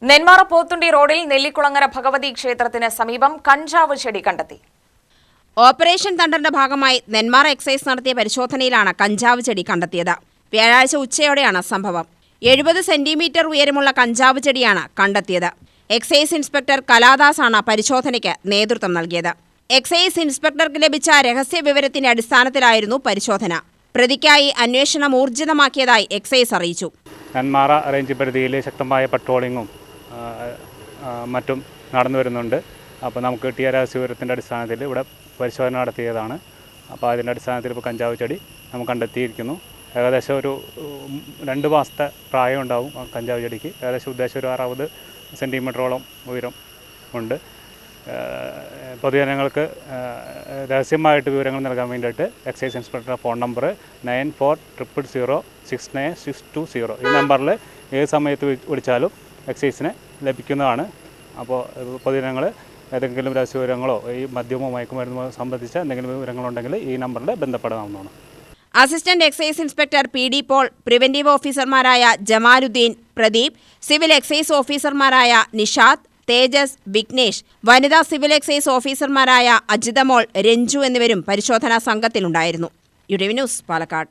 നെന്മാറ പോത്തുണ്ടി റോഡിൽ നെല്ലിക്കുളങ്ങര ഭഗവതി ക്ഷേത്രത്തിന് സമീപം കഞ്ചാവ് ചെടി കണ്ടെത്തി. ഓപ്പറേഷൻ തണ്ടറിന്റെ ഭാഗമായി നെന്മാറ എക്സൈസ് നടത്തിയ പരിശോധനയിലാണ് കഞ്ചാവ് ചെടി കണ്ടെത്തിയത്. വ്യാഴാഴ്ച ഉച്ചയോടെയാണ് സംഭവം. 70 സെന്റിമീറ്റർ ഉയരമുള്ള കഞ്ചാവ് ചെടിയാണ് കണ്ടെത്തിയത്. എക്സൈസ് ഇൻസ്പെക്ടർ കലാദാസാണ് പരിശോധനയ്ക്ക് നേതൃത്വം നൽകിയത്. എക്സൈസ് ഇൻസ്പെക്ടർക്ക് ലഭിച്ച രഹസ്യ വിവരത്തിന്റെ അടിസ്ഥാനത്തിലായിരുന്നു പരിശോധന. പ്രതിക്കായി അന്വേഷണം ഊർജിതമാക്കിയതായി എക്സൈസ് അറിയിച്ചു. നെന്മാറ റേഞ്ച് പരിധിയിൽ ശക്തമായ പട്രോളിങ്ങും മറ്റും നടന്നു വരുന്നുണ്ട്. അപ്പോൾ നമുക്ക് കിട്ടിയ രഹസ്യ വിവരത്തിൻ്റെ അടിസ്ഥാനത്തിൽ ഇവിടെ പരിശോധന നടത്തിയതാണ്. അപ്പോൾ അതിൻ്റെ അടിസ്ഥാനത്തിൽ ഇപ്പോൾ കഞ്ചാവ് ചെടി നമുക്ക് കണ്ടെത്തിയിരിക്കുന്നു. ഏകദേശം ഒരു 2 മാസത്തെ പ്രായം ഉണ്ടാവും കഞ്ചാവ് ചെടിക്ക്. ഏകദേശം ഉദ്ദേശം ഒരു 60 സെൻറ്റിമീറ്ററോളം ഉയരം ഉണ്ട്. പൊതുജനങ്ങൾക്ക് രഹസ്യമായിട്ട് വിവരങ്ങൾ നൽകാൻ വേണ്ടിയിട്ട് എക്സൈസ് ഇൻസ്പെക്ടറുടെ ഫോൺ നമ്പർ 9400069620 ഈ നമ്പറിൽ ഏത് സമയത്ത് വിളിച്ചാലും എക്സൈസിനെ ലഭിക്കുന്നതാണ്. അപ്പോൾ പൊതുജനങ്ങൾ ഏതെങ്കിലും രഹസ്യ വിവരങ്ങളോ ഈ മദ്യമോ മയക്കുമരുന്നോ സംബന്ധിച്ച എന്തെങ്കിലും വിവരങ്ങളുണ്ടെങ്കിൽ ഈ നമ്പറിൽ ബന്ധപ്പെടാവുന്നതാണ്. Assistant excise inspector PD Paul, preventive ഓഫീസർമാരായ ജമാലുദ്ദീൻ, പ്രദീപ്, സിവിൽ എക്സൈസ് ഓഫീസർമാരായ നിഷാദ്, തേജസ്, വിഘ്നേഷ്, വനിതാ സിവിൽ എക്സൈസ് ഓഫീസർമാരായ അജിതമോൾ, രഞ്ജു എന്നിവരും പരിശോധനാ സംഘത്തിലുണ്ടായിരുന്നു. UTV news, Palakkad.